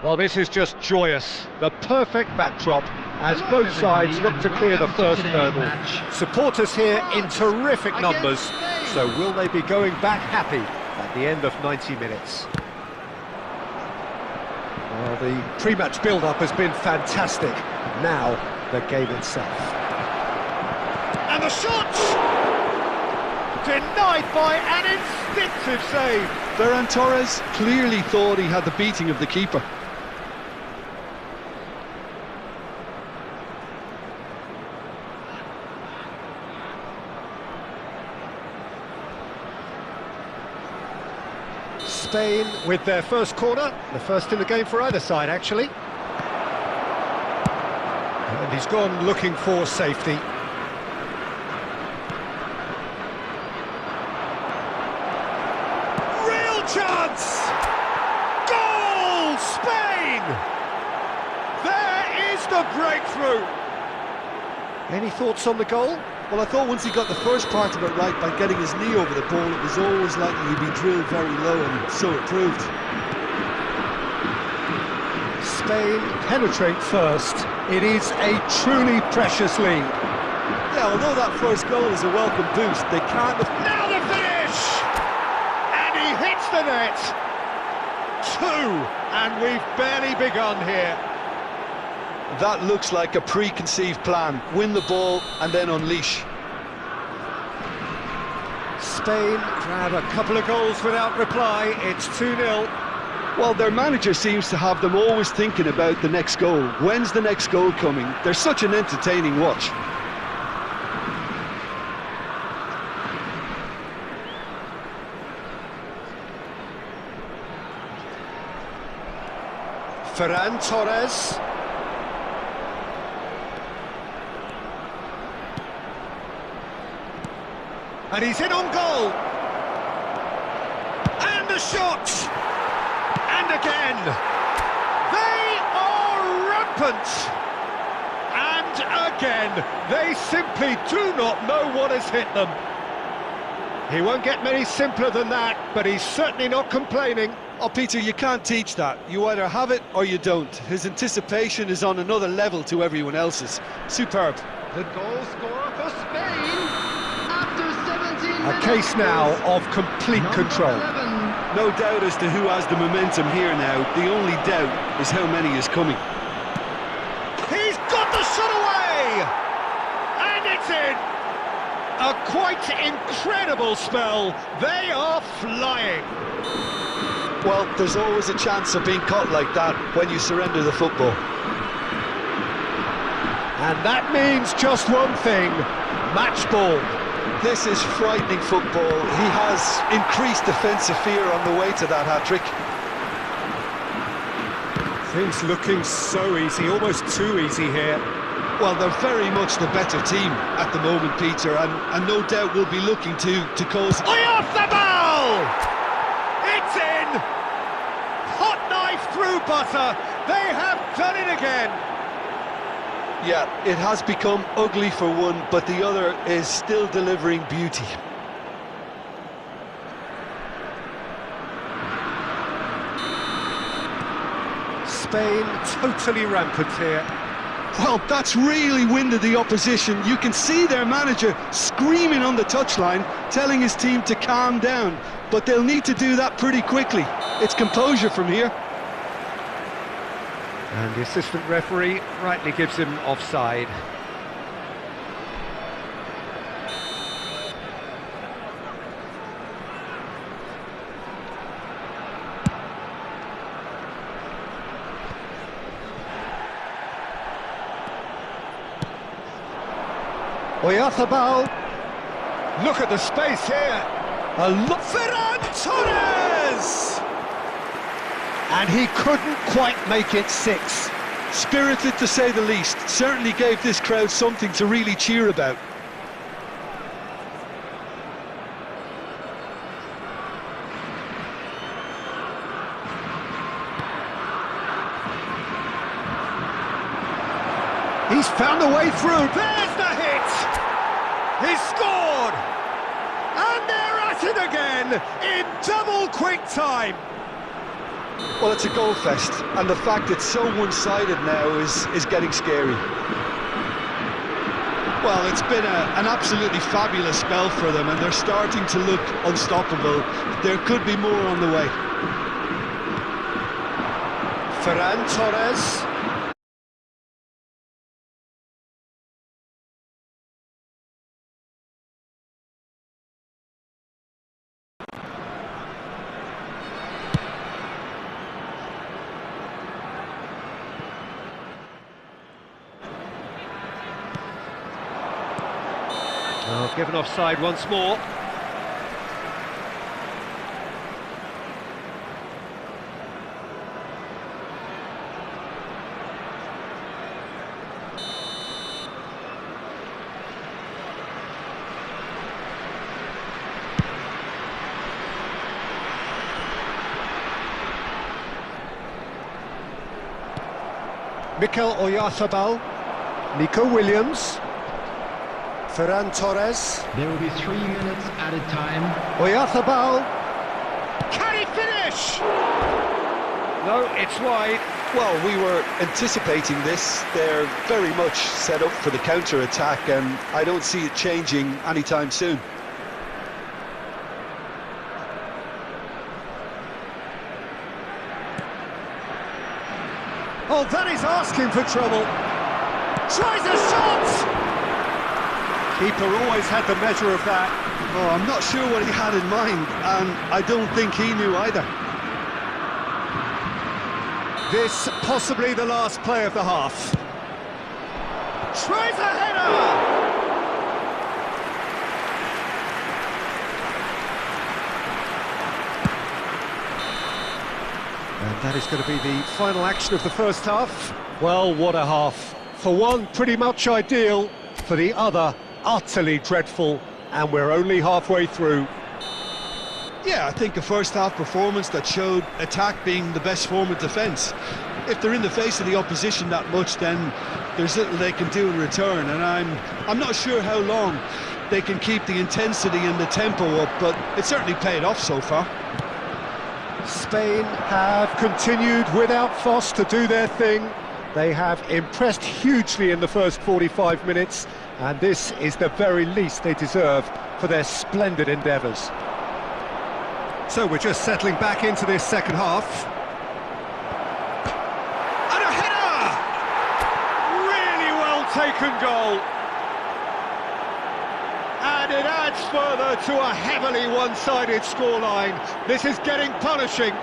Well, this is just joyous. The perfect backdrop as both sides look to clear the first hurdle. Supporters here in terrific numbers, so will they be going back happy at the end of 90 minutes? Well, the pre-match build-up has been fantastic. Now, the game itself. And the shot! Denied by an instinctive save. Ferran Torres clearly thought he had the beating of the keeper. Spain with their first corner, the first in the game for either side actually. And he's gone looking for safety. Real chance! Goal! Spain! There is the breakthrough! Any thoughts on the goal? Well, I thought once he got the first part of it right by getting his knee over the ball, it was always likely to be drilled very low, and so it proved. Spain penetrate first. It is a truly precious lead. Yeah, although that first goal is a welcome boost, they can't... Now the finish! And he hits the net! 2, and we've barely begun here. That looks like a preconceived plan. Win the ball and then unleash. Spain grab a couple of goals without reply. It's 2-0. Well, their manager seems to have them always thinking about the next goal. When's the next goal coming? They're such an entertaining watch. Ferran Torres. And he's in on goal. And the shot. And again. They are rampant. And again. They simply do not know what has hit them. He won't get many simpler than that, but he's certainly not complaining. Oh, Peter, you can't teach that. You either have it or you don't. His anticipation is on another level to everyone else's. Superb. The goal scorer for Spain. A case now of complete control. No doubt as to who has the momentum here now. The only doubt is how many is coming. He's got the shot away! And it's in! A quite incredible spell. They are flying. Well, there's always a chance of being caught like that when you surrender the football. And that means just one thing. Match ball. This is frightening football. He has increased defensive fear on the way to that hat-trick. Things looking so easy, almost too easy here. Well, they're very much the better team at the moment, Peter, and no doubt will be looking to cause... Oyarzabal! It's in! Hot knife through butter. They have done it again. Yeah, it has become ugly for one, but the other is still delivering beauty. Spain totally rampant here. Well, that's really winded the opposition. You can see their manager screaming on the touchline, telling his team to calm down, but they'll need to do that pretty quickly. It's composure from here. And the assistant referee rightly gives him offside. Oyarzabal. Look at the space here. A look. Ferran Torres! And he couldn't quite make it 6. Spirited to say the least. Certainly gave this crowd something to really cheer about. He's found a way through. There's the hit! He's scored! And they're at it again in double quick time. Well, it's a goal fest, and the fact it's so one-sided now is getting scary. Well, it's been an absolutely fabulous spell for them, and they're starting to look unstoppable. There could be more on the way. Ferran Torres. Oh, given offside once more. Mikel Oyarzabal, Nico Williams, Ferran Torres. There will be 3 minutes at a time. Oyarzabal, can he finish? No, it's wide. Well, we were anticipating this. They're very much set up for the counter-attack, and I don't see it changing anytime soon. Oh, that is asking for trouble. Tries a shot! Keeper always had the measure of that. Oh, I'm not sure what he had in mind, and I don't think he knew either. This possibly the last play of the half. Tries a header! And that is going to be the final action of the first half. Well, what a half. For one, pretty much ideal. For the other, utterly dreadful. And we're only halfway through. Yeah, I think a first-half performance that showed attack being the best form of defence. If they're in the face of the opposition that much, then there's little they can do in return. And I'm not sure how long they can keep the intensity and the tempo up, but it's certainly paid off so far. Spain have continued without fuss to do their thing. They have impressed hugely in the first 45 minutes, and this is the very least they deserve for their splendid endeavours. So we're just settling back into this second half. And a header! Really well taken goal. And it adds further to a heavily one-sided scoreline. This is getting punishing.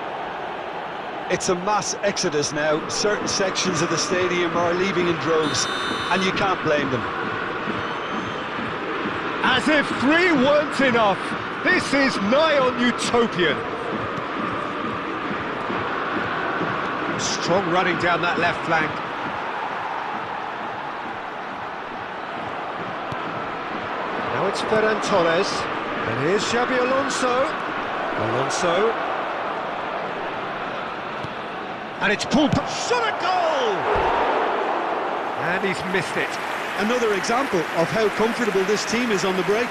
It's a mass exodus now. Certain sections of the stadium are leaving in droves, and you can't blame them. As if 3 weren't enough, this is nigh on utopian. Strong running down that left flank. Now it's Ferran Torres, and here's Xabi Alonso. Alonso. And it's pulled back. Shot a goal! And he's missed it. Another example of how comfortable this team is on the break.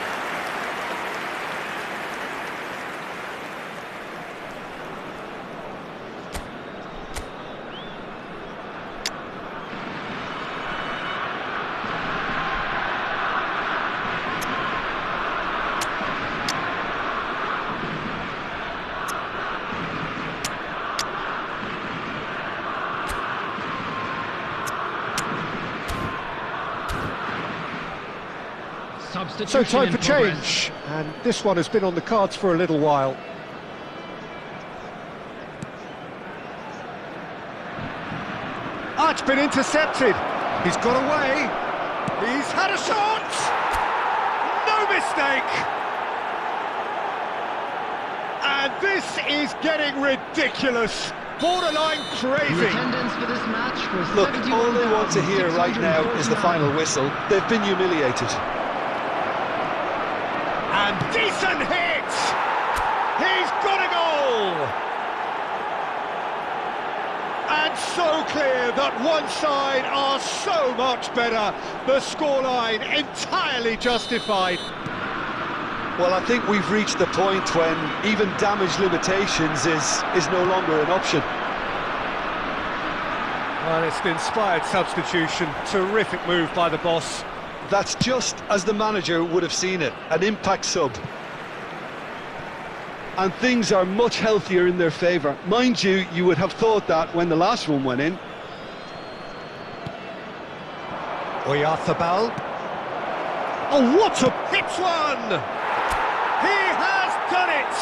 So time for change, and this one has been on the cards for a little while. It's been intercepted. He's got away. He's had a shot. No mistake. And this is getting ridiculous. Borderline crazy. The attendance for this match was Look, all they want to hear right now is the final whistle. They've been humiliated. And decent hit! He's got a goal! And so clear that one side are so much better. The scoreline entirely justified. Well, I think we've reached the point when even damage limitations is no longer an option. Well, it's an inspired substitution. Terrific move by the boss. That's just as the manager would have seen it, an impact sub. And things are much healthier in their favour. Mind you, you would have thought that when the last one went in. Oyarzabal. Oh, what a hits one! He has done it!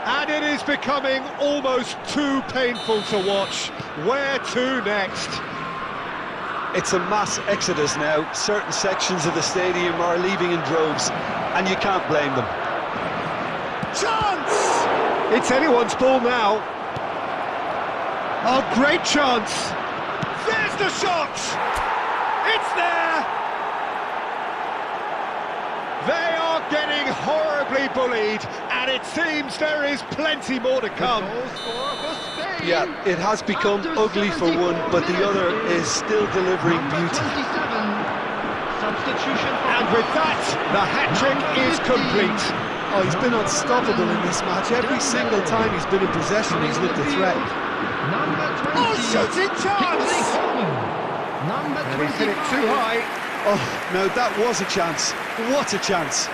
And it is becoming almost too painful to watch. Where to next? It's a mass exodus now. Certain sections of the stadium are leaving in droves, and you can't blame them. Chance! It's anyone's ball now. Oh, great chance! There's the shot! It's there! They are getting horribly bullied, and it seems there is plenty more to come. Goal scorer for Spain. Yeah, it has become After ugly for one, 74 but the minutes. other is still delivering Number beauty. 27. Substitution for And with that, the hat-trick is complete. Oh, he's been unstoppable in this match. Every single time he's been in possession, he's looked a threat. Number 20. Oh, shooting chance! Kingsley Coman. Number And he's hit it too 25. high. Oh, no, that was a chance. What a chance.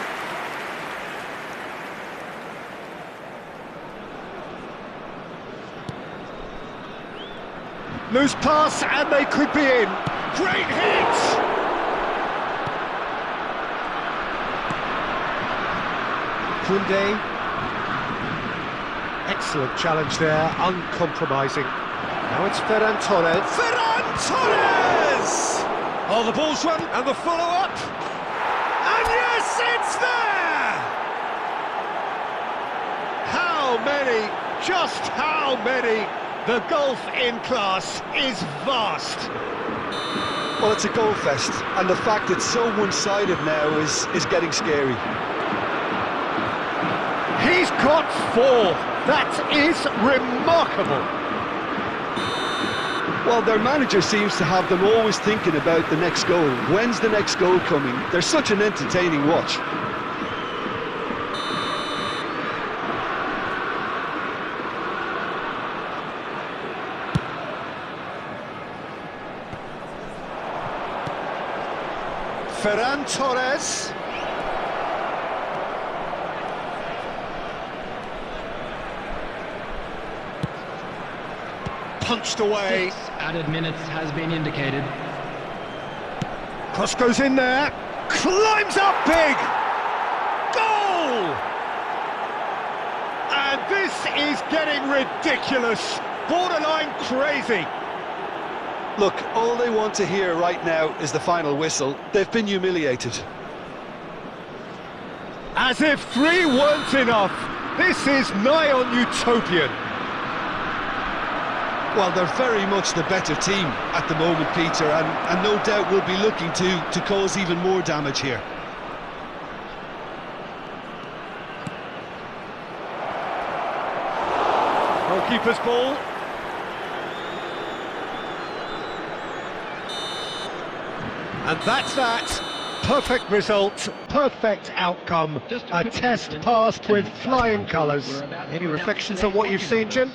Loose pass, and they could be in. Great hit! Koundé. Excellent challenge there, uncompromising. Now it's Ferran Torres. Ferran Torres! Oh, the ball's run, and the follow-up. And yes, it's there! How many, just how many? The gulf in class is vast. Well, it's a goal fest, and the fact it's so one-sided now is getting scary. He's got 4. That is remarkable. Well, their manager seems to have them always thinking about the next goal. When's the next goal coming? They're such an entertaining watch. Ferran Torres. Punched away. 6 added minutes has been indicated. Cross goes in there. Climbs up big. Goal! And this is getting ridiculous. Borderline crazy. Look, all they want to hear right now is the final whistle. They've been humiliated. As if 3 weren't enough. This is nigh on utopian. Well, they're very much the better team at the moment, Peter, and no doubt will be looking to cause even more damage here. Goalkeeper's ball. And that's that. Perfect result, perfect outcome. A test passed with flying colours. Any reflections on what you've seen, Jim?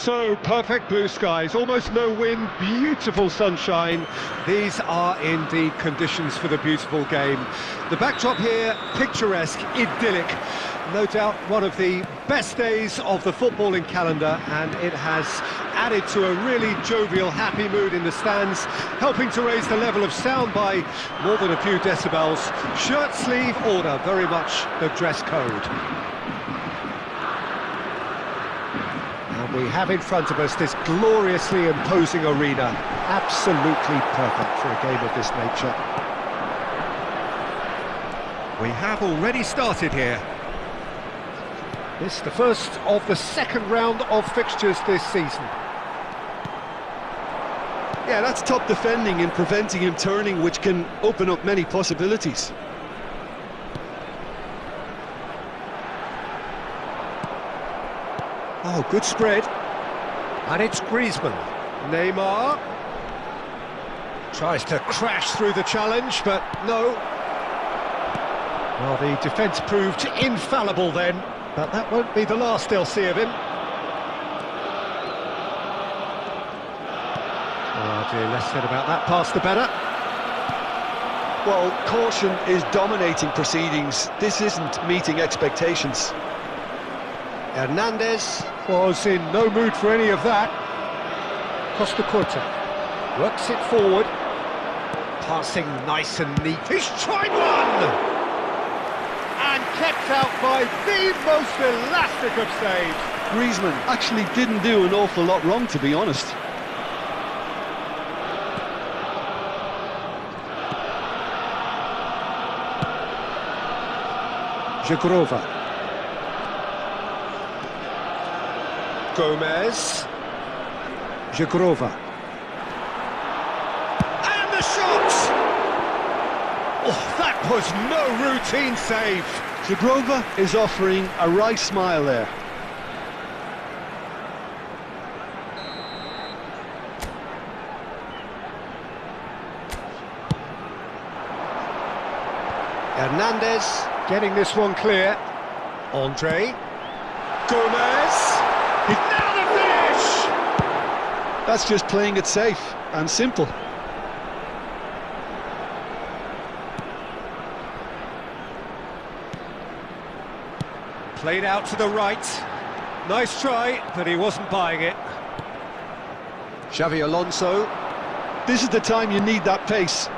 So, perfect blue skies, almost no wind, beautiful sunshine. These are indeed conditions for the beautiful game. The backdrop here, picturesque, idyllic. No doubt one of the best days of the footballing calendar, and it has added to a really jovial, happy mood in the stands, helping to raise the level of sound by more than a few decibels. Shirt sleeve order, very much the dress code. We have in front of us this gloriously imposing arena, absolutely perfect for a game of this nature. We have already started here. This is the first of the second round of fixtures this season. Yeah, that's top defending and preventing him turning, which can open up many possibilities. Oh, good spread. And it's Griezmann. Neymar tries to crash through the challenge, but no. Well, the defence proved infallible then, but that won't be the last they'll see of him. Oh dear, less said about that pass the better. Well, caution is dominating proceedings. This isn't meeting expectations. Hernandez was in no mood for any of that. Costa Curta works it forward, passing nice and neat. He's tried one! And kept out by the most elastic of saves. Griezmann actually didn't do an awful lot wrong, to be honest. Jagrova. Gomez. Jagrova. And the shot! Oh, that was no routine save. Jagrova is offering a wry smile there. Hernandez getting this one clear. Andre. Gomez. Now the finish! That's just playing it safe and simple. Played out to the right. Nice try, but he wasn't buying it. Xavi Alonso. This is the time you need that pace.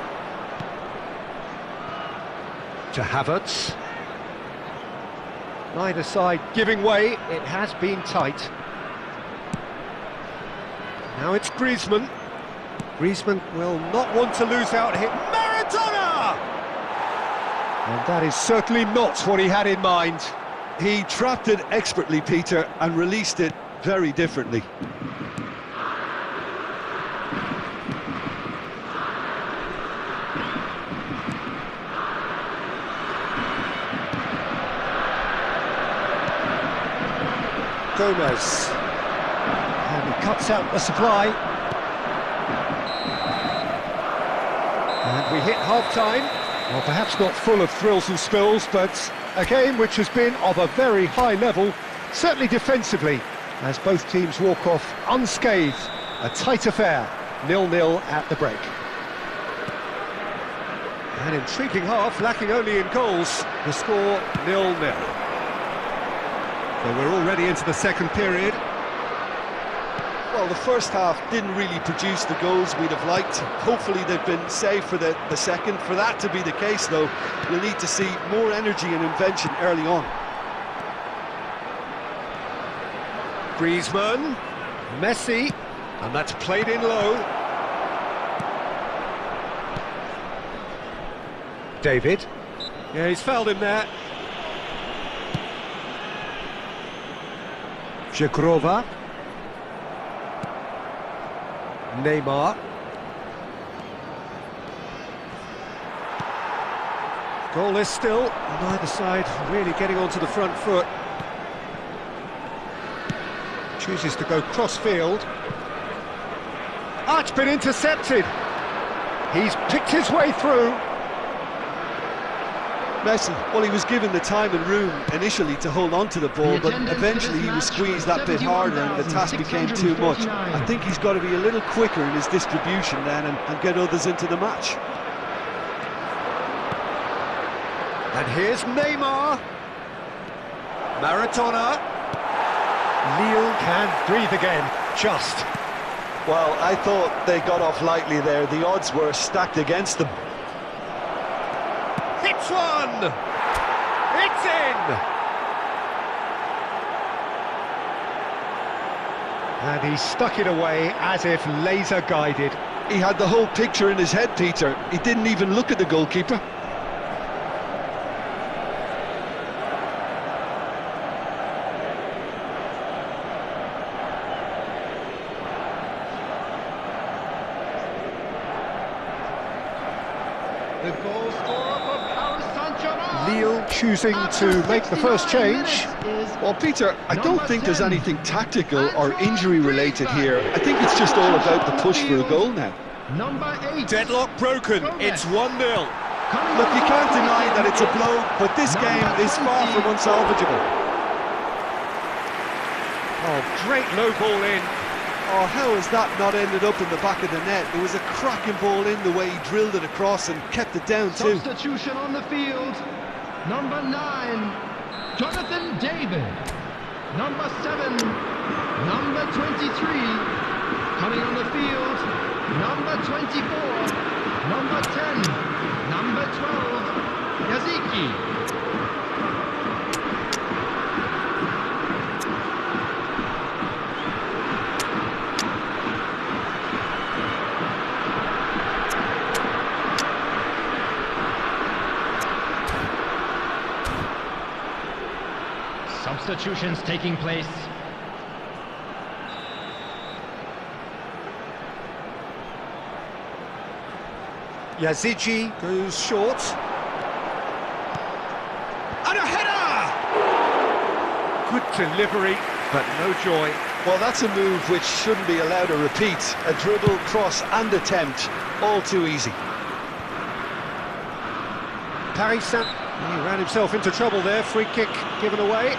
To Havertz. Neither side giving way, it has been tight. Now it's Griezmann. Griezmann will not want to lose out here. Maradona! And that is certainly not what he had in mind. He trapped it expertly, Peter, and released it very differently. Gomez. And he cuts out the supply. And we hit half-time. Well, perhaps not full of thrills and spills, but a game which has been of a very high level, certainly defensively, as both teams walk off unscathed. A tight affair, 0-0 at the break. An intriguing half, lacking only in goals. The score 0-0. So we're already into the second period. Well, the first half didn't really produce the goals we'd have liked. Hopefully they've been saved for the second. For that to be the case, though, we'll need to see more energy and invention early on. Griezmann, Messi, and that's played in low. David. Yeah, he's fouled him there. Jagrova. Neymar. Goalless still, neither side really getting onto the front foot. Chooses to go cross-field. Ah, it's been intercepted. He's picked his way through. Messi, well, he was given the time and room initially to hold on to the ball, but attendance eventually for he this was match squeezed that bit harder and the task became too much. 71,649. I think he's got to be a little quicker in his distribution then and get others into the match. And here's Neymar. Maradona. Lille can breathe again, just. Well, I thought they got off lightly there. The odds were stacked against them. Hits one! It's in! And he stuck it away as if laser guided. He had the whole picture in his head, Peter. He didn't even look at the goalkeeper. The goal scorer for Paris Saint-Germain. Lille choosing to make the first change. Well, Peter, I don't think there's anything tactical or injury related here. I think it's just all about the push for a goal now. Number 8. Deadlock broken, it's 1-0. Look, you can't deny that it's a blow, but this game is far from unsalvageable. Oh, great low ball in. Oh, how has that not ended up in the back of the net? There was a cracking ball in the way he drilled it across and kept it down too. Substitution on the field. Number 9, Jonathan David. Number 7, number 23. Coming on the field, number 24, number 10, number 12, Yaziki. Substitutions taking place. Yazici goes short. And a header! Good delivery, but no joy. Well, that's a move which shouldn't be allowed to repeat. A dribble, cross and attempt, all too easy. Paris Saint... He ran himself into trouble there, free kick given away.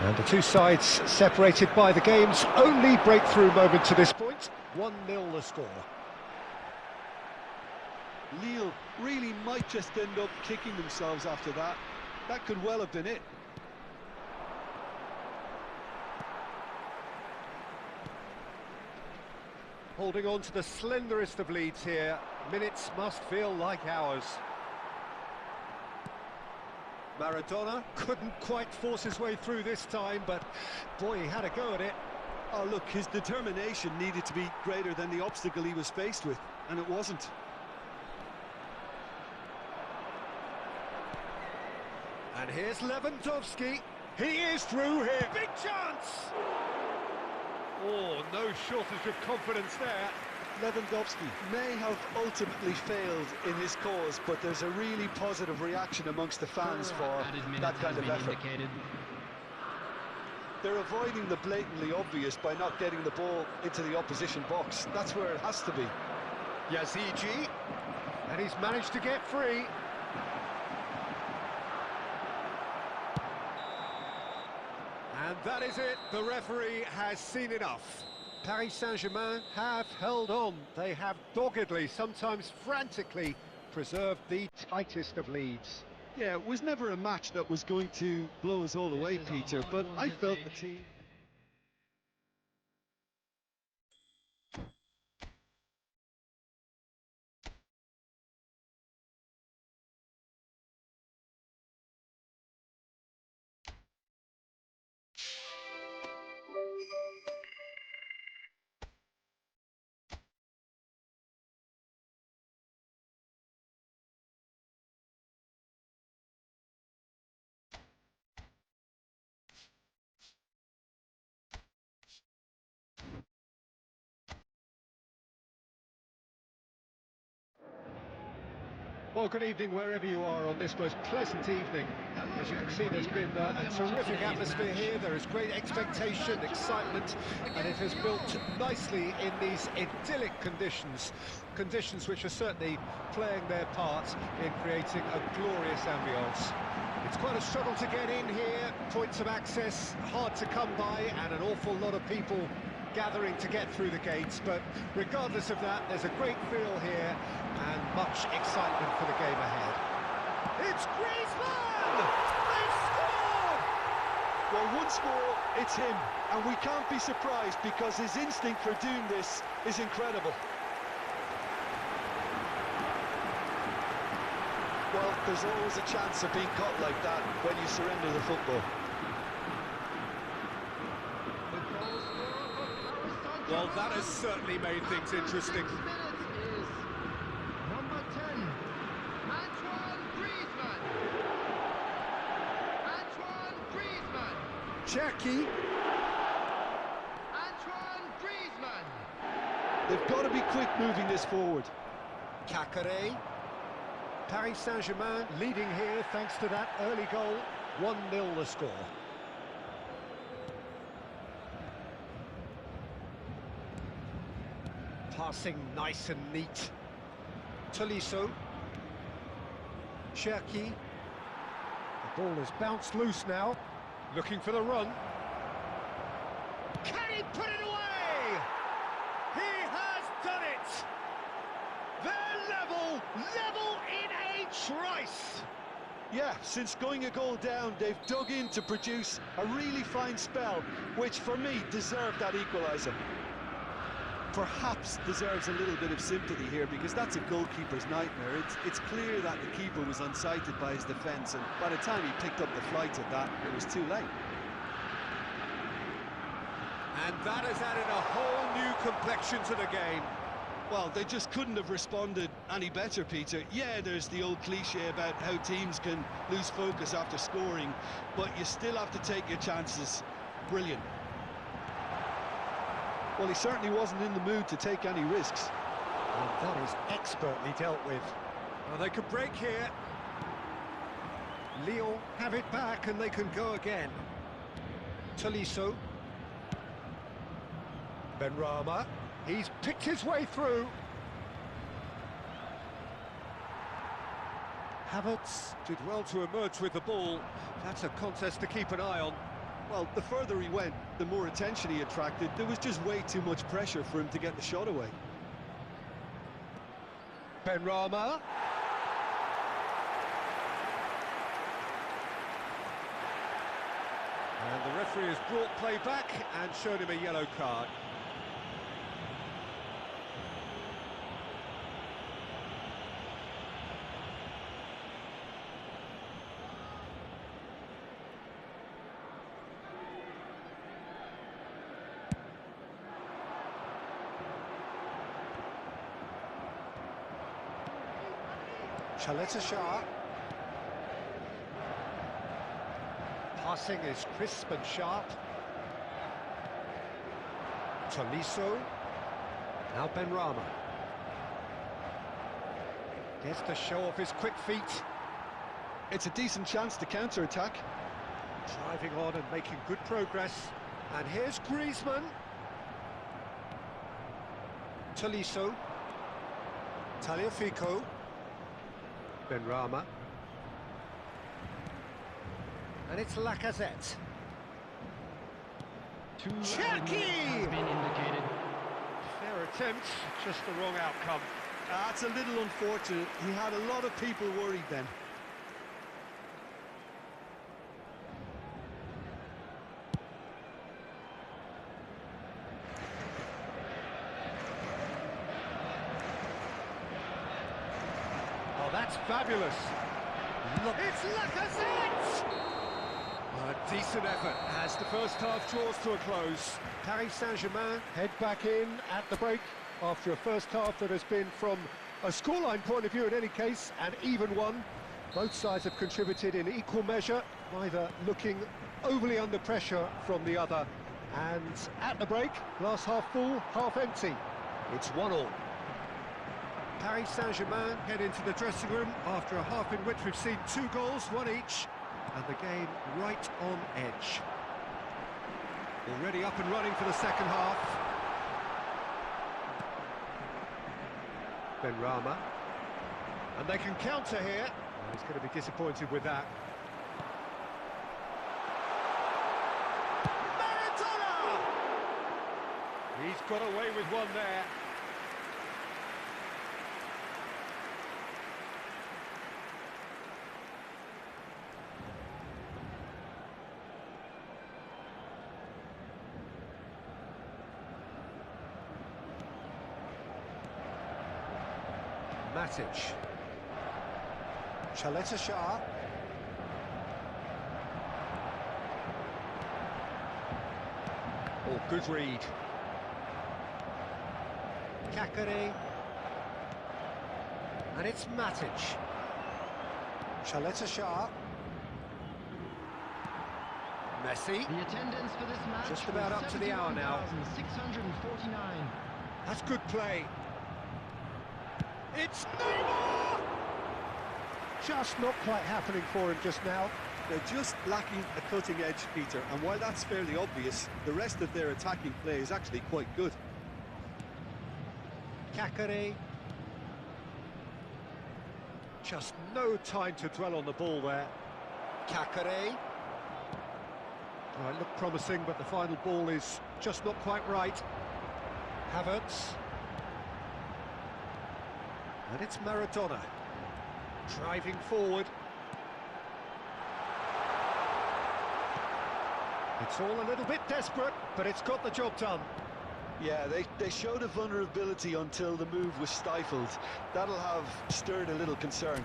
And the two sides separated by the game's only breakthrough moment to this point. 1-0 the score. Lille really might just end up kicking themselves after that. That could well have been it. Holding on to the slenderest of leads here. Minutes must feel like hours. Maradona couldn't quite force his way through this time, but boy, he had a go at it. Oh, look, his determination needed to be greater than the obstacle he was faced with, and it wasn't. And here's Lewandowski. He is through here. Big chance! Oh, no shortage of confidence there. Lewandowski may have ultimately failed in his cause, but there's a really positive reaction amongst the fans for that kind of effort. They're avoiding the blatantly obvious by not getting the ball into the opposition box. That's where it has to be. Yazici, and he's managed to get free. And that is it, the referee has seen enough. Paris Saint-Germain have held on. They have doggedly, sometimes frantically, preserved the tightest of leads. Yeah, it was never a match that was going to blow us all away, Peter, but I felt the team... Well, good evening wherever you are on this most pleasant evening. As you can see, there's been a terrific atmosphere here. There is great expectation, excitement, and it has built nicely in these idyllic conditions. Conditions which are certainly playing their part in creating a glorious ambience. It's quite a struggle to get in here, points of access hard to come by, and an awful lot of people gathering to get through the gates, but regardless of that, there's a great feel here and much excitement for the game ahead. It's Griezmann! They've scored! Well, one score, it's him, and we can't be surprised because his instinct for doing this is incredible. Well, there's always a chance of being caught like that when you surrender the football. Well, that has certainly made things interesting. Minutes is number 10, Antoine Griezmann. Antoine Griezmann. Cherki. Antoine Griezmann. They've got to be quick moving this forward. Caqueret. Paris Saint-Germain leading here thanks to that early goal. 1-0 the score. Passing nice and neat. Tolisso. Cherki. The ball has bounced loose now. Looking for the run. Can he put it away? He has done it! They're level in a trice! Yeah, since going a goal down, they've dug in to produce a really fine spell, which for me deserved that equaliser. Perhaps deserves a little bit of sympathy here because that's a goalkeeper's nightmare. It's clear that the keeper was unsighted by his defence, and by the time he picked up the flight of that, it was too late. And that has added a whole new complexion to the game. Well, they just couldn't have responded any better, Peter. Yeah, there's the old cliche about how teams can lose focus after scoring, but you still have to take your chances. Brilliant. Well, he certainly wasn't in the mood to take any risks. And that is expertly dealt with. Well, they could break here. Lyon have it back and they can go again. Tolisso. Benrahma. He's picked his way through. Havertz did well to emerge with the ball. That's a contest to keep an eye on. Well, the further he went, the more attention he attracted. There was just way too much pressure for him to get the shot away. Benrahma. And the referee has brought play back and shown him a yellow card. Chaleta Shah. Passing is crisp and sharp. Tolisso. Now Benrahma. Gets to show off his quick feet. It's a decent chance to counter-attack. Driving on and making good progress. And here's Griezmann. Tolisso. Tagliafico. Benrahma. And it's Lacazette. Two Cherki! has been indicated. Fair attempt, just the wrong outcome. That's a little unfortunate. He had a lot of people worried then. Oh, that's fabulous. Look, it's Lacazette! A decent effort as the first half draws to a close. Paris Saint-Germain head back in at the break after a first half that has been, from a scoreline point of view in any case, an even one. Both sides have contributed in equal measure, neither looking overly under pressure from the other. And at the break, glass half full, half empty. It's 1-1. Paris Saint-Germain head into the dressing room after a half in which we've seen 2 goals, 1 each, and the game right on edge. Already up and running for the second half. Benrahma. And they can counter here. Oh, he's going to be disappointed with that. Maradona! He's got away with one there. Matic. Chaleta-Shah. Oh, good read. Kakare. And it's Matic. Chaleta-Shah. Messi. The attendance for this match Just about up to the hour now. 649. That's good play. It's Neymar! Just not quite happening for him just now. They're just lacking a cutting edge, Peter, and while that's fairly obvious, the rest of their attacking play is actually quite good. Kakare. Just no time to dwell on the ball there. Kakare. Oh, it looked promising, but the final ball is just not quite right. Havertz. And it's Maradona. Driving forward. It's all a little bit desperate, but it's got the job done. Yeah, they showed a vulnerability until the move was stifled. That'll have stirred a little concern.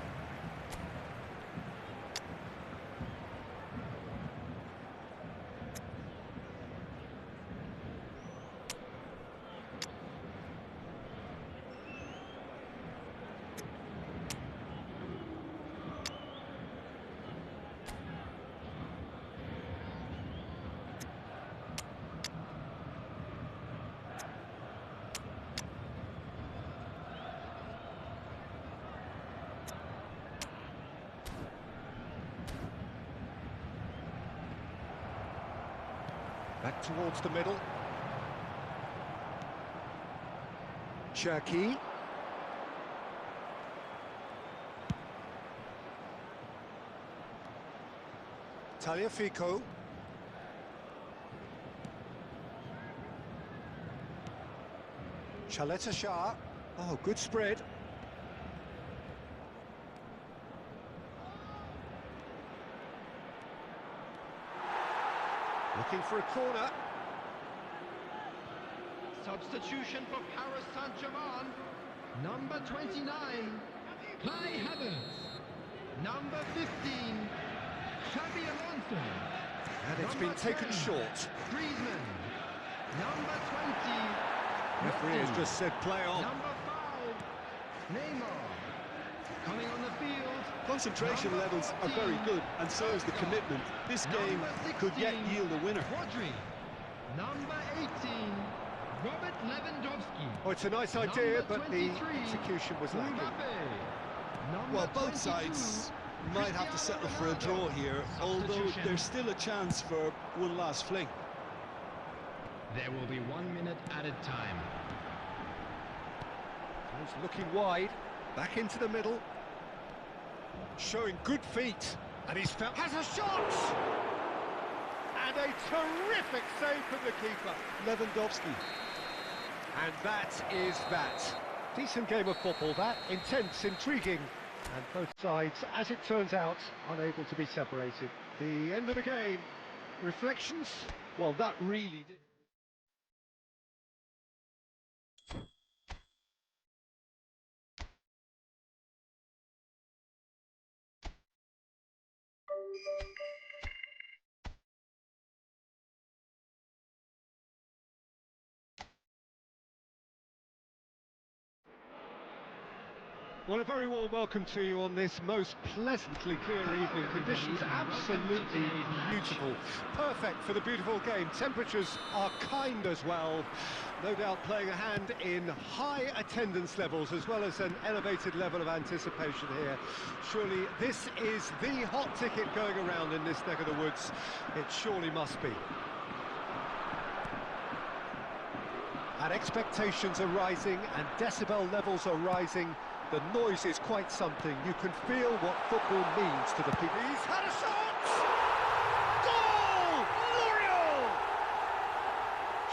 Back towards the middle. Cherki. Tagliafico. Chaleta-Shah. Oh, good spread. Looking for a corner. Substitution for Paris Saint-Germain. Number 29, Kai Havertz. Number 15, Xabi Alonso. And it's Number been taken 10, short. Griezmann. Number 20, Referee has Messi. just said play on. Number 5, Neymar. Coming on the field. Concentration Number levels are very 14, good, and so is the commitment. This game Number could yet 16, yield a winner. Rodri. Number 18, Robert Lewandowski. Oh, it's a nice idea, Number but the 23, execution was lacking. Mbappe. Number Well, both 22, sides might have to settle for a draw here, although Substitution. there's still a chance for one last fling. There will be 1 minute added time. He's looking wide, back into the middle. Showing good feet, and he's found... has a shot! And a terrific save from the keeper. Lewandowski. And that is that. Decent game of football, that. Intense, intriguing. And both sides, as it turns out, unable to be separated. The end of the game. Reflections? Well, that really did. Well, a very warm welcome to you on this most pleasantly clear evening. Conditions absolutely beautiful. Perfect for the beautiful game. Temperatures are kind as well. No doubt playing a hand in high attendance levels as well as an elevated level of anticipation here. Surely this is the hot ticket going around in this neck of the woods. It surely must be. And expectations are rising and decibel levels are rising. The noise is quite something. You can feel what football means to the people. He's had a shot! Goal! L'Oreal!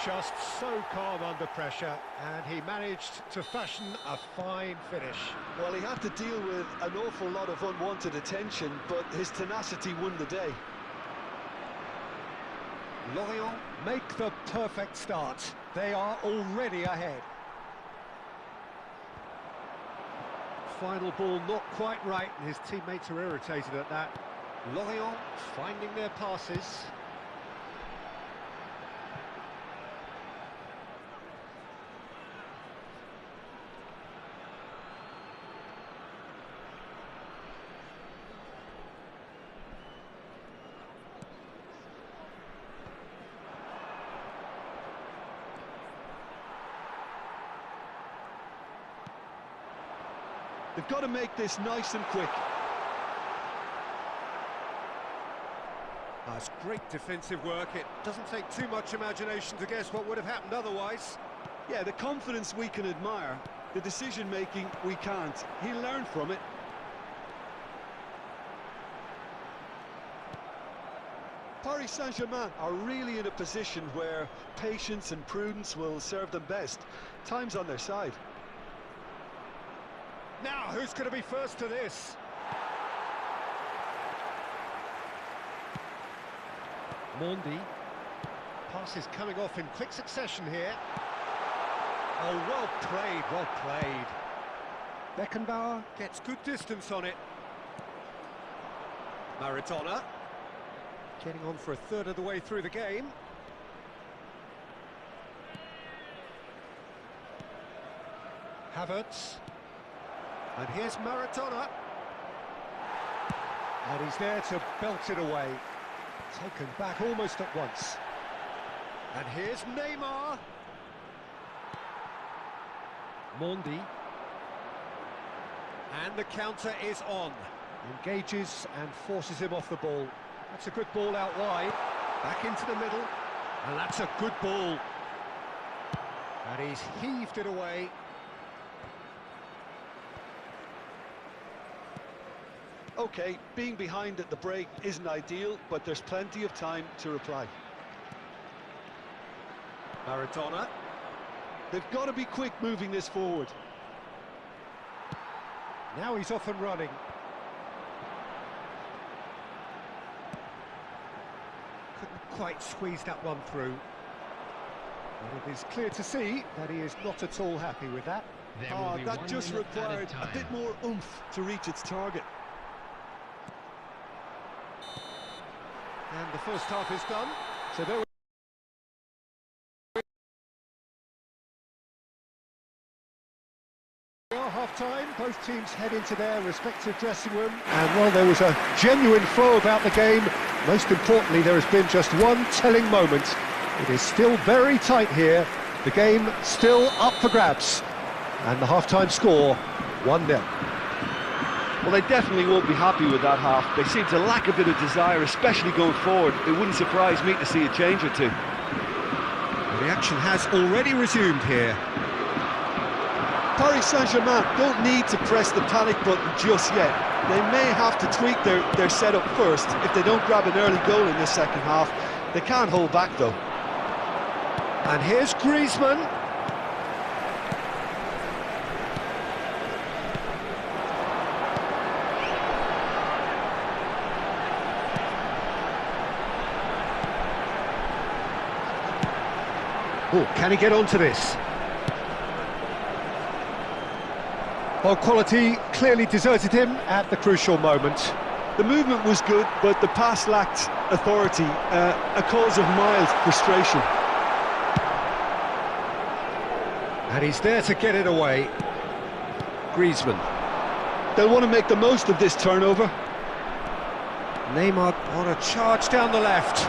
Just so calm under pressure, and he managed to fashion a fine finish. Well, he had to deal with an awful lot of unwanted attention, but his tenacity won the day. Lorient make the perfect start. They are already ahead. Final ball not quite right, and his teammates are irritated at that. Lorient finding their passes. They've got to make this nice and quick. That's great defensive work. It doesn't take too much imagination to guess what would have happened otherwise. Yeah, the confidence we can admire, the decision-making we can't. He learned from it. Paris Saint-Germain are really in a position where patience and prudence will serve them best. Time's on their side. Now, who's going to be first to this? Mondi. Passes coming off in quick succession here. Oh, well played, well played. Beckenbauer gets good distance on it. Maradona. Getting on for a third of the way through the game. Havertz. And here's Maradona. And he's there to belt it away. Taken back almost at once. And here's Neymar. Mondi. And the counter is on. Engages and forces him off the ball. That's a good ball out wide. Back into the middle. And that's a good ball. And he's heaved it away. Okay, being behind at the break isn't ideal, but there's plenty of time to reply. Maradona. They've got to be quick moving this forward. Now he's off and running. Couldn't quite squeeze that one through. But it is clear to see that he is not at all happy with that. That just required a bit more oomph to reach its target. And the first half is done, so there we are, half-time. Both teams head into their respective dressing room, and while there was a genuine flow about the game, most importantly there has been just one telling moment. It is still very tight here, the game still up for grabs, and the half-time score 1-0. Well, they definitely won't be happy with that half. They seem to lack a bit of desire, especially going forward. It wouldn't surprise me to see a change or two. The action has already resumed here. Paris Saint-Germain don't need to press the panic button just yet. They may have to tweak their setup first if they don't grab an early goal in this second half. They can't hold back, though. And here's Griezmann. Oh, can he get onto this? Well, quality clearly deserted him at the crucial moment. The movement was good, but the pass lacked authority, a cause of mild frustration. And he's there to get it away. Griezmann. They'll want to make the most of this turnover. Neymar on a charge down the left.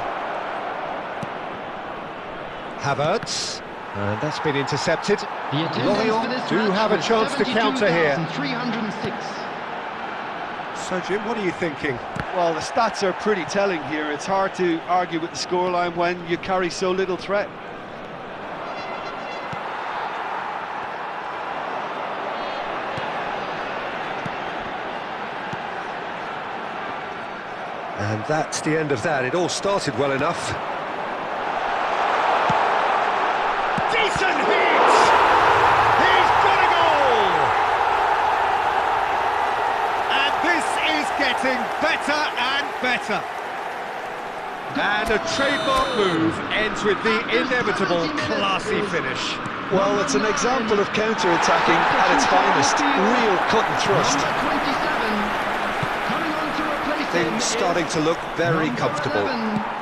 Havertz, and that's been intercepted. The attendance for Lorient this do match have a was chance to counter here. 72,306. So Jim, what are you thinking? Well, the stats are pretty telling here. It's hard to argue with the scoreline when you carry so little threat. And that's the end of that. It all started well enough. Decent hit! He's got a goal! And this is getting better and better. And a trademark move ends with the inevitable classy finish. Well, it's an example of counter-attacking at its finest. Real cut and thrust. Number 27. Coming on to replace him Things is starting to look very number comfortable. 11.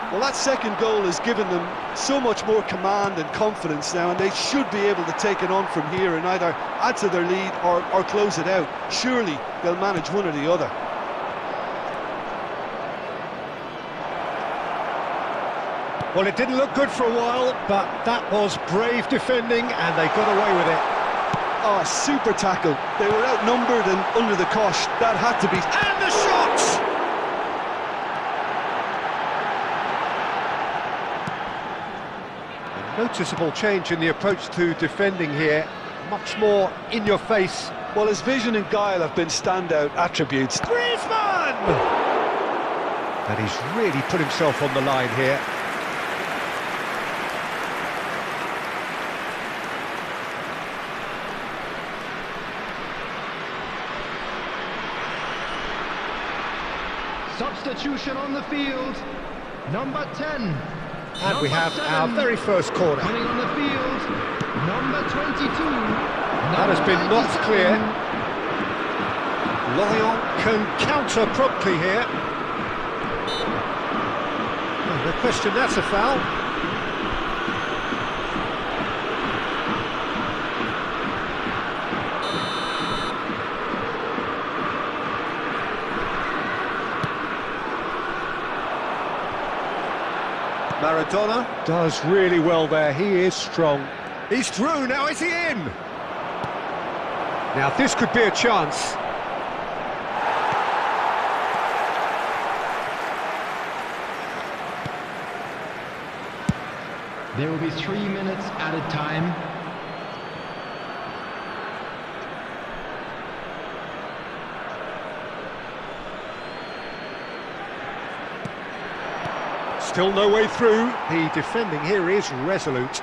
Well, that second goal has given them so much more command and confidence now, and they should be able to take it on from here and either add to their lead or close it out. Surely they'll manage one or the other. Well, it didn't look good for a while, but that was brave defending, and they got away with it. Oh, super tackle. They were outnumbered and under the cosh. That had to be... And the shot! A noticeable change in the approach to defending here. Much more in your face. Well, his vision and guile have been standout attributes. Griezmann! And he's really put himself on the line here. Substitution on the field. Number 10. And we Number have 7. our very first corner. Coming on the field. Number 22. That has been knocked clear. Lorient can counter promptly here. Oh, no question, that's a foul. Maradona does really well there, he is strong. He's through, now is he in? Now this could be a chance. There will be 3 minutes added time. Still no way through. The defending here is resolute.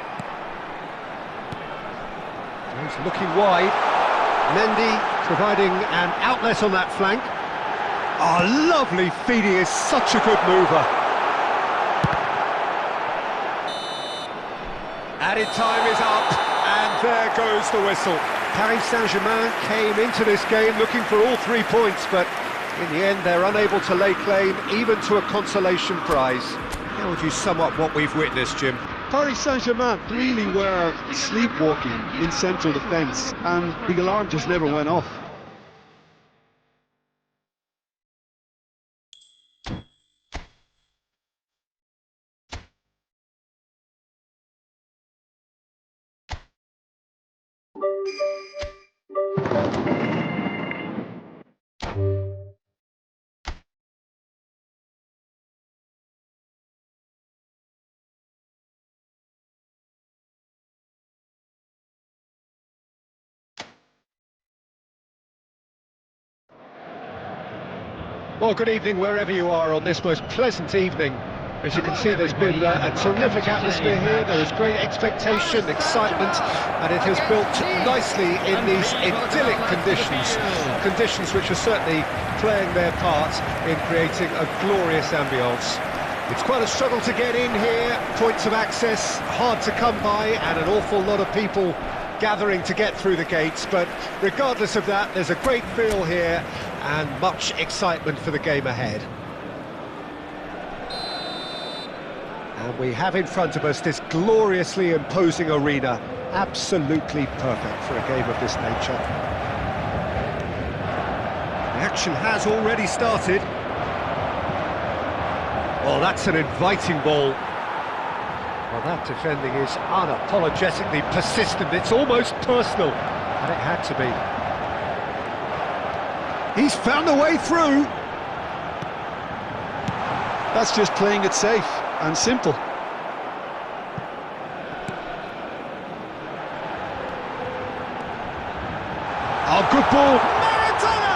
He's looking wide. Mendy providing an outlet on that flank. Oh, lovely feed, he is such a good mover. Added time is up, and there goes the whistle. Paris Saint-Germain came into this game looking for all 3 points, but in the end they're unable to lay claim even to a consolation prize. How would you sum up what we've witnessed, Jim? Paris Saint-Germain really were sleepwalking in central defence, and the alarm just never went off. Well, good evening wherever you are on this most pleasant evening. As you can see, there's been a terrific atmosphere here. There is great expectation, excitement, and it has built nicely in these idyllic conditions. Conditions which are certainly playing their part in creating a glorious ambience. It's quite a struggle to get in here, points of access hard to come by, and an awful lot of people gathering to get through the gates, but regardless of that, there's a great feel here and much excitement for the game ahead. And we have in front of us this gloriously imposing arena, absolutely perfect for a game of this nature. The action has already started. Oh, that's an inviting ball. Well, that defending is unapologetically persistent. It's almost personal, and it had to be. He's found a way through. That's just playing it safe and simple. Oh, good ball. Maradona!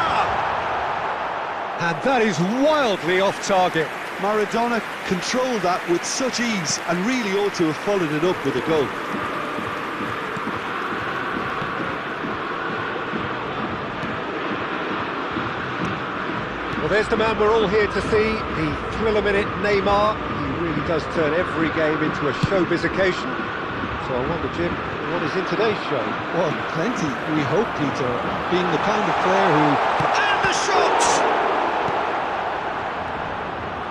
And that is wildly off target. Maradona controlled that with such ease and really ought to have followed it up with a goal. Well, there's the man we're all here to see, the thriller-minute Neymar. He really does turn every game into a showbiz occasion. So I wonder, Jim, what is in today's show? Well, plenty, we hope, Peter, being the kind of player who... And the shot!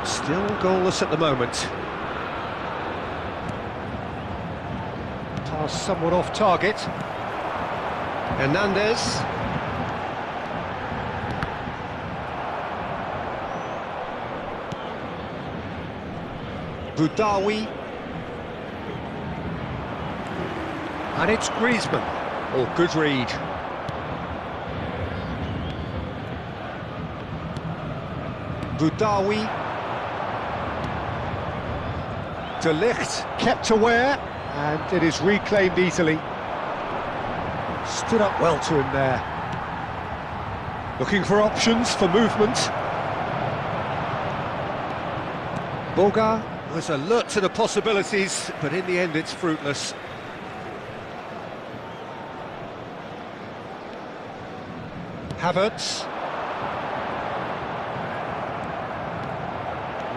Still goalless at the moment. Pass somewhat off target. Hernandez. Boudaoui. And it's Griezmann. Oh, good read. Boudaoui. De Ligt kept aware, and it is reclaimed easily. Stood up well to him there. Looking for options for movement. Boga was alert to the possibilities, but in the end it's fruitless. Havertz.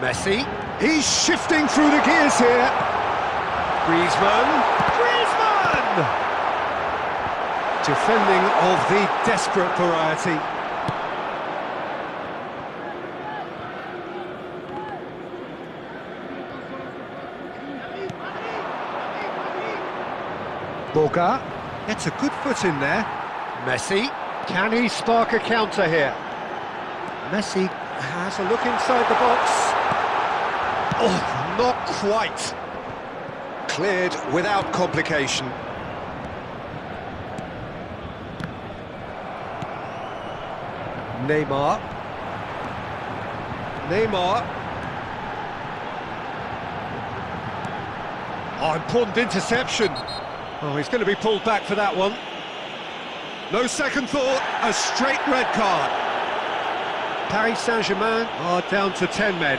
Messi. He's shifting through the gears here. Griezmann. Griezmann! Defending of the desperate variety. Boga gets a good foot in there. Messi. Can he spark a counter here? Messi has a look inside the box. Oh, not quite. Cleared without complication. Neymar. Neymar. Oh, important interception. Oh, he's going to be pulled back for that one. No second thought, a straight red card. Paris Saint-Germain are down to 10 men.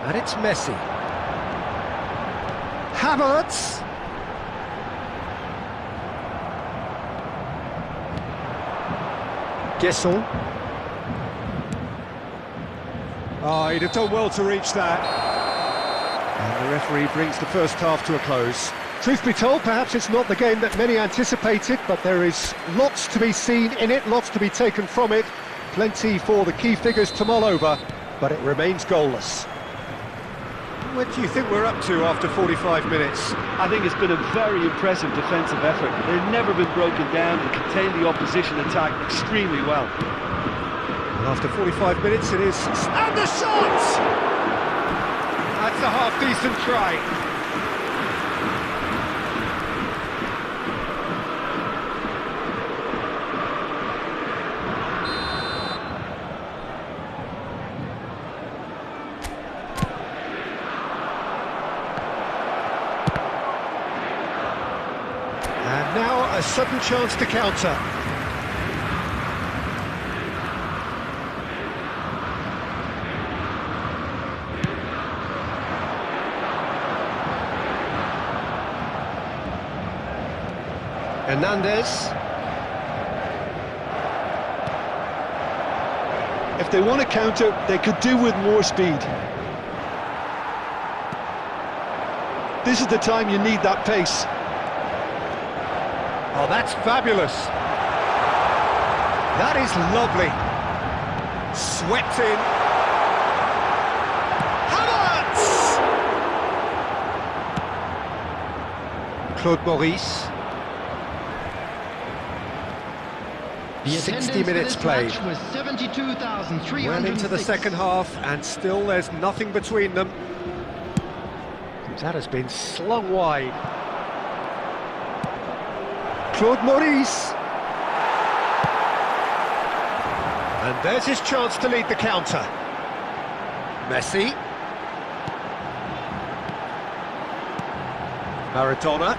And it's Messi. Havertz. Gesson. Oh, he'd have done well to reach that. And the referee brings the first half to a close. Truth be told, perhaps it's not the game that many anticipated, but there is lots to be seen in it, lots to be taken from it. Plenty for the key figures to mull over, but it remains goalless. What do you think we're up to after 45 minutes? I think it's been a very impressive defensive effort. They've never been broken down and contained the opposition attack extremely well. And after 45 minutes it is... And the shot! That's a half-decent try. And now a sudden chance to counter. Hernandez. If they want to counter, they could do with more speed. This is the time you need that pace. Oh, that's fabulous. That is lovely. Swept in. Havertz! Claude Maurice. The 60 minutes played. Was 72,306. Well into the second half, and still there's nothing between them. That has been slung wide. Claude Maurice. And there's his chance to lead the counter. Messi. Maradona.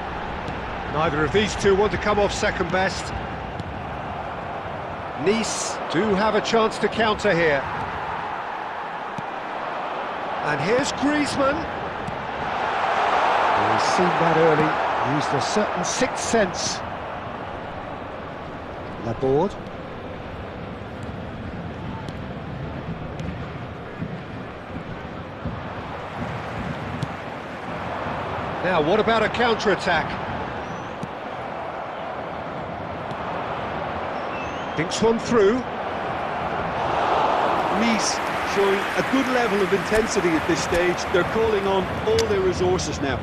Neither of these two want to come off second best. Nice do have a chance to counter here. And here's Griezmann. He's seen that early, used a certain sixth sense. Laborde. Now, what about a counter-attack? Thinks one through. Nice showing a good level of intensity at this stage. They're calling on all their resources now.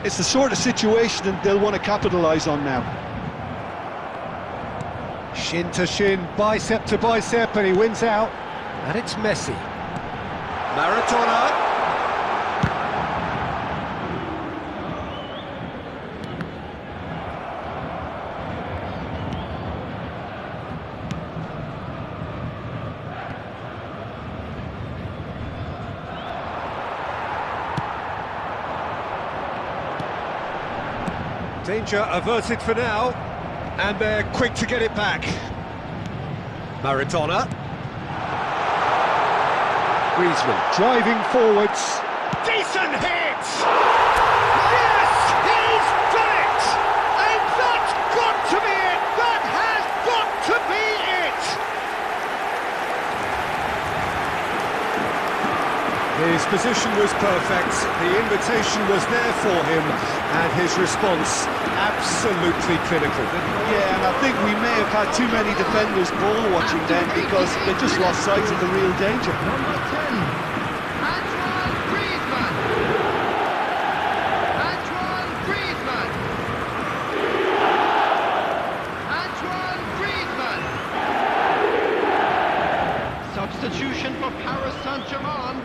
It's the sort of situation that they'll want to capitalise on now. Shin to shin, bicep to bicep, and he wins out. And it's Messi. Maradona. Danger averted for now, and they're quick to get it back. Maradona. Griezmann driving forwards. Decent hit! Yes, he's done it! And that's got to be it! That has got to be it! His position was perfect, the invitation was there for him, and his response absolutely clinical. Yeah, and I think we may have had too many defenders ball watching then because they just lost sight of the real danger. Number 10, Antoine Griezmann. Antoine Griezmann. Antoine Griezmann. Substitution for Paris Saint-Germain.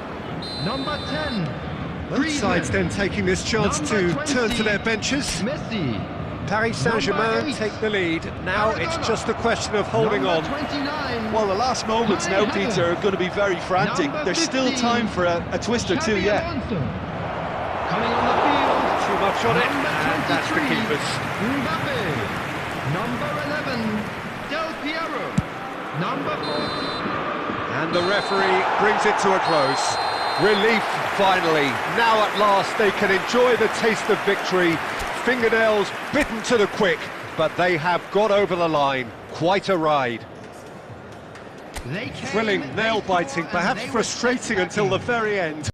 Number 10. Both sides then taking this chance to turn to their benches. Messi. Paris Saint-Germain take the lead. Now it's just a question of holding on. 29. Well, the last moments now, Peter, are going to be very frantic. There's still time for a twist or two yet. Coming on the field. Too much on it, and that's the keepers. Mbappe. Number 11, Del Piero. Number 40. And the referee brings it to a close. Relief, finally. Now at last they can enjoy the taste of victory. Fingernails bitten to the quick, but they have got over the line. Quite a ride. Thrilling, nail-biting, perhaps frustrating until the very end.